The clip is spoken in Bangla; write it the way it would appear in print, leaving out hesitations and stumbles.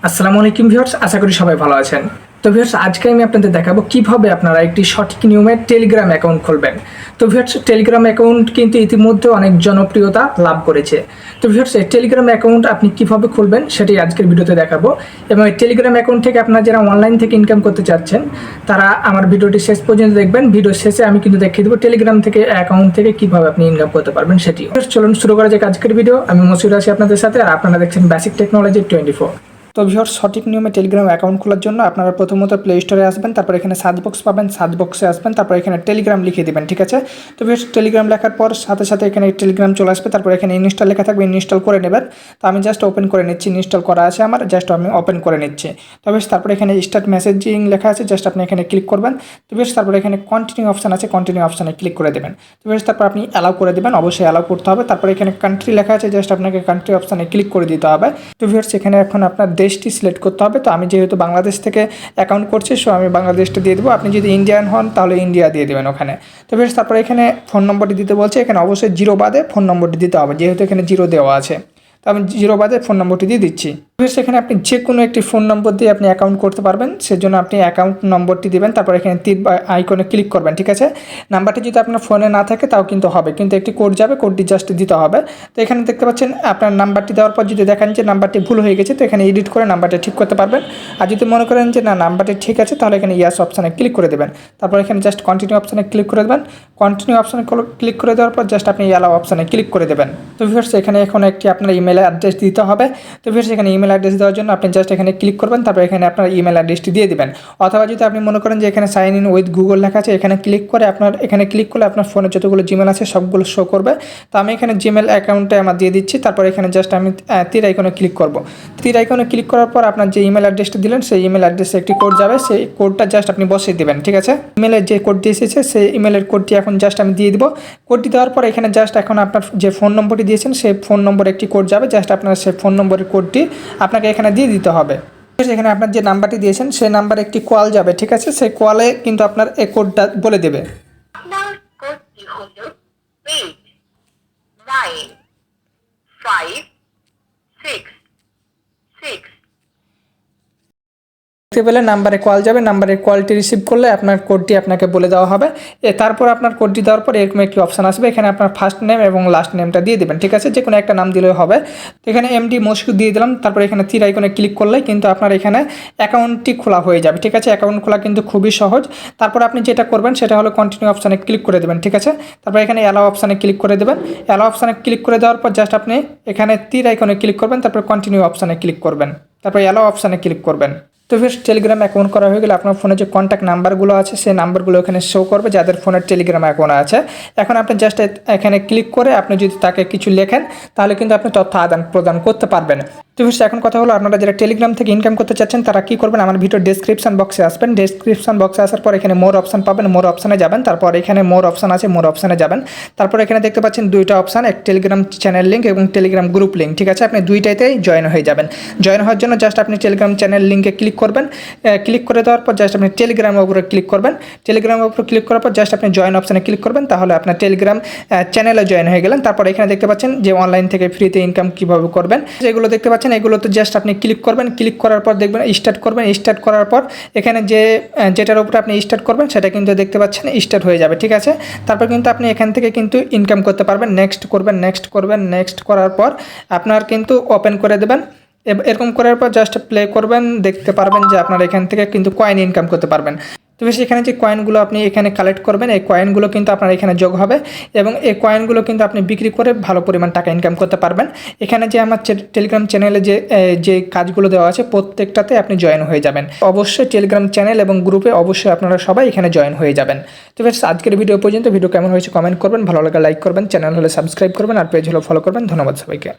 আসসালামু আলাইকুম ভিউয়ার্স, আশা করি সবাই ভালো আছেন। তো ভিউয়ার্স, আজকে আমি আপনাদের দেখাবো কিভাবে আপনারা একটি সঠিক নিয়মে টেলিগ্রাম অ্যাকাউন্ট খুলবেন। তো ভিউয়ার্স, টেলিগ্রাম অ্যাকাউন্ট কিন্তু ইতিমধ্যে অনেক জনপ্রিয়তা লাভ করেছে। তো ভিউয়ার্স, এই টেলিগ্রাম অ্যাকাউন্ট আপনি কিভাবে খুলবেন সেটাই আজকের ভিডিওতে দেখাবো। এবং এই টেলিগ্রাম অ্যাকাউন্ট থেকে আপনারা যারা অনলাইন থেকে ইনকাম করতে চাচ্ছেন তারা আমার ভিডিওটি শেষ পর্যন্ত দেখবেন। ভিডিও শেষে আমি কিন্তু দেখিয়ে দেবো টেলিগ্রাম থেকে অ্যাকাউন্ট থেকে কিভাবে আপনি ইনকাম করতে পারবেন সেটিও। চলুন শুরু করা যাক আজকের ভিডিও। আমি মসিউর আছি আপনাদের সাথে, আর আপনারা দেখছেন বেসিক টেকনোলজি 24। তো ভিউয়ার্স, সঠিক নিয়মে টেলিগ্রাম অ্যাকাউন্ট খোলার জন্য আপনারা প্রথমত প্লে স্টোরে আসবেন, তারপর এখানে সার্চ বক্স পাবেন, সার্চ বক্সে আসবেন, তারপর এখানে টেলিগ্রাম লিখে দেবেন। ঠিক আছে। তো ভিউয়ার্স, টেলিগ্রাম লেখার পর সাথে সাথে এখানে টেলিগ্রাম চলে আসবে, তারপর এখানে ইনস্টল লেখা থাকবে, ইনস্টল করে নেবেন। তো আমি জাস্ট ওপেন করে নিচ্ছি, ইনস্টল করা আছে আমার, জাস্ট আমি ওপেন করে নিচ্ছি। তো ভিউয়ার্স, তারপর এখানে স্টার্ট মেসেজিং লেখা আছে, জাস্ট আপনি এখানে ক্লিক করবেন। তো ভিউয়ার্স, তারপর এখানে কন্টিনিউ অপশন আছে, কন্টিনিউ অপশনে ক্লিক করে দেবেন। তো ভিউয়ার্স, তারপর আপনি অ্যালাউ করে দেবেন, অবশ্যই অ্যালাউ করতে হবে। তারপর এখানে কান্ট্রি লেখা আছে, জাস্ট আপনাকে কান্ট্রি অপশনে ক্লিক করে দিতে হবে। তো ভিউয়ার্স, এখানে এখন আপনার দেশটি সিলেক্ট করতে হবে। তো আমি যেহেতু বাংলাদেশ থেকে অ্যাকাউন্ট করছি, সো আমি বাংলাদেশটা দিয়ে দেবো। আপনি যদি ইন্ডিয়ান হন তাহলে ইন্ডিয়া দিয়ে দেবেন ওখানে। তো বেশ, তারপরে এখানে ফোন নম্বরটি দিতে বলছে, এখানে অবশ্যই জিরো বাদে ফোন নম্বরটি দিতে হবে, যেহেতু এখানে জিরো দেওয়া আছে। তো আমি জিরো বাদে ফোন নম্বরটি দিয়ে দিচ্ছি। সেখানে আপনি যে কোনো একটি ফোন নম্বর দিয়ে আপনি অ্যাকাউন্ট করতে পারবেন, সেজন্য আপনি অ্যাকাউন্ট নম্বরটি দেবেন, তারপর এখানে তীর আইকনে ক্লিক করবেন। ঠিক আছে। নাম্বারটি যদি আপনার ফোনে না থাকে তাও কিন্তু হবে, কিন্তু একটি কোড যাবে, কোডটি জাস্ট দিতে হবে। তো এখানে দেখতে পাচ্ছেন আপনার নাম্বারটি দেওয়ার পর যদি দেখেন যে নাম্বারটি ভুল হয়ে গেছে, তো এখানে এডিট করে নাম্বারটা ঠিক করতে পারবেন। আর যদি মনে করেন যে না, নাম্বারটি ঠিক আছে, তাহলে এখানে ইয়াস অপশানে ক্লিক করে দেবেন। তারপর এখানে জাস্ট কন্টিনিউ অপশানে ক্লিক করে দেবেন। কন্টিনিউ অপশানে ক্লিক করে দেওয়ার পর জাস্ট আপনি অ্যালাউ অপশানে ক্লিক করে দেবেন। তো ভিউয়ার্স, এখানে এখন একটি আপনার ইমেল অ্যাড্রেস দিতে হবে। তো ভিউয়ার্স, এখানে ইমেল অ্যাড্রেস দেওয়ার জন্য আপনি জাস্ট এখানে ক্লিক করবেন, তারপর এখানে আপনার ইমেল অ্যাড্রেসটি দিয়ে দিবেন। অথবা যদি আপনি মনে করেন যে এখানে সাইন ইন উইথ গুগল লেখা আছে, এখানে ক্লিক করে এখানে ক্লিক করলে আপনার ফোনে যতগুলো জিমেল আছে সবগুলো শো করবে। তো আমি এখানে জিমেল অ্যাকাউন্টে আমার দিয়ে দিচ্ছি। তারপর এখানে জাস্ট আমি তীর আইকনে ক্লিক করব। তীর আইকনে ক্লিক করার পর আপনার যে ইমেল অ্যাড্রেসটা দিলেন সেই ইমেল অ্যাড্রেসে একটি কোড যাবে, সেই কোডটা জাস্ট আপনি বসিয়ে দেবেন। ঠিক আছে। ইমেলের যে কোডটি এসেছে সেই ইমেলের কোডটি এখন জাস্ট আমি দিয়ে দিব। কোডটি দেওয়ার পর এখানে জাস্ট এখন আপনার যে ফোন নম্বরটি দিয়েছেন সেই ফোন নম্বরে একটি কোড যাবে, জাস্ট আপনার সেই ফোন নম্বরের কোডটি আপনাকে এখানে দিয়ে দিতে হবে। এখানে আপনার যে নাম্বারটি দিয়েছেন সেই নাম্বারে একটি কল যাবে। ঠিক আছে। সেই কলে কিন্তু আপনার এই কোডটা বলে দেবে। আপনার কোডটি হলো 89566। দেখতে পেলে নাম্বারে কল যাবে, নাম্বারের কলটি রিসিভ করলে আপনার কোডটি আপনাকে বলে দেওয়া হবে। তারপর আপনার কোডটি দেওয়ার পর এরকম একটি অপশান আসবে, এখানে আপনার ফার্স্ট নেম এবং লাস্ট নেমটা দিয়ে দেবেন। ঠিক আছে। যে কোনো একটা নাম দিলেও হবে। তো এখানে এমডি মস্কু দিয়ে দিলাম। তারপর এখানে তীর আইকনে ক্লিক করলেই কিন্তু আপনার এখানে অ্যাকাউন্টটি খোলা হয়ে যাবে। ঠিক আছে। অ্যাকাউন্ট খোলা কিন্তু খুবই সহজ। তারপর আপনি যেটা করবেন সেটা হলো কন্টিনিউ অপশানে ক্লিক করে দেবেন। ঠিক আছে। তারপর এখানে অ্যালাউ অপশানে ক্লিক করে দেবেন। অ্যালাউ অপশানে ক্লিক করে দেওয়ার পর জাস্ট আপনি এখানে তীর আইকনে ক্লিক করবেন, তারপর কন্টিনিউ অপশানে ক্লিক করবেন, তারপর অ্যালাউ অপশানে ক্লিক করবেন। তো ফির টেলিগ্রাম অ্যাকাউন্ট করা হয়ে গেলে আপনার ফোনে যে কন্ট্যাক্ট নাম্বারগুলো আছে সেই নাম্বারগুলো এখানে শো করবে, যাদের ফোনের টেলিগ্রাম অ্যাকাউন্ট আছে। এখন আপনি জাস্ট এখানে ক্লিক করে আপনি যদি তাকে কিছু লেখেন তাহলে কিন্তু আপনি তথ্য আদান প্রদান করতে পারবেন। তো ফির এখন কথা হলো, আপনারা যারা টেলিগ্রাম থেকে ইনকাম করতে চাচ্ছেন তারা কী করবেন, আমার ভিডিও ডেসক্রিপশন বক্সে আসবেন। ডেসক্রিপশন বক্সে আসার পর এখানে মোর অপশান পাবেন, মোর অপশানে যাবেন। তারপর এখানে মোর অপশান আছে, মোর অপশানে যাবেন। তারপর এখানে দেখতে পাচ্ছেন দুইটা অপশান, এক টেলিগ্রাম চ্যানেল লিঙ্ক এবং টেলিগ্রাম গ্রুপ লিঙ্ক। ঠিক আছে। আপনি দুইটাতেই জয়েন হয়ে যাবেন। জয়েন হওয়ার জন্য জাস্ট আপনি টেলিগ্রাম চ্যানেল লিঙ্কে ক্লিক করবেন। ক্লিক করে দেওয়ার পর জাস্ট আপনি টেলিগ্রামের উপরে ক্লিক করবেন। টেলিগ্রামের উপরে ক্লিক করার পর জাস্ট আপনি জয়েন অপশানে ক্লিক করবেন, তাহলে আপনার টেলিগ্রাম চ্যানেলে জয়েন হয়ে গেলেন। তারপর এখানে দেখতে পাচ্ছেন যে অনলাইন থেকে ফ্রিতে ইনকাম কীভাবে করবেন যেগুলো দেখতে পাচ্ছেন, এগুলো তো জাস্ট আপনি ক্লিক করবেন। ক্লিক করার পর দেখবেন স্টার্ট করবেন। স্টার্ট করার পর এখানে যেটার উপরে আপনি স্টার্ট করবেন সেটা কিন্তু দেখতে পাচ্ছেন স্টার্ট হয়ে যাবে। ঠিক আছে। তারপর কিন্তু আপনি এখান থেকে কিন্তু ইনকাম করতে পারবেন। নেক্সট করবেন, নেক্সট করবেন, নেক্সট করার পর আপনার কিন্তু ওপেন করে দেবেন। এরকম করার পর জাস্ট প্লে করবেন, দেখতে পারবেন যে আপনার এখান থেকে কিন্তু কয়েন ইনকাম করতে পারবেন। তো বেশ, এখানে যে কয়েনগুলো আপনি এখানে কালেক্ট করবেন এই কয়েনগুলো কিন্তু আপনার এখানে যোগ হবে এবং এই কয়েনগুলো কিন্তু আপনি বিক্রি করে ভালো পরিমাণ টাকা ইনকাম করতে পারবেন। এখানে যে আমার টেলিগ্রাম চ্যানেলে যে কাজগুলো দেওয়া আছে প্রত্যেকটাতে আপনি জয়েন হয়ে যাবেন। অবশ্যই টেলিগ্রাম চ্যানেল এবং গ্রুপে অবশ্যই আপনারা সবাই এখানে জয়েন হয়ে যাবেন। তো বেশ, আজকের ভিডিও পর্যন্ত। ভিডিও কেমন হয়েছে কমেন্ট করবেন, ভালো লাগলে লাইক করবেন, চ্যানেল হলে সাবস্ক্রাইব করবেন, আর পেজ হলে ফলো করবেন। ধন্যবাদ সবাইকে।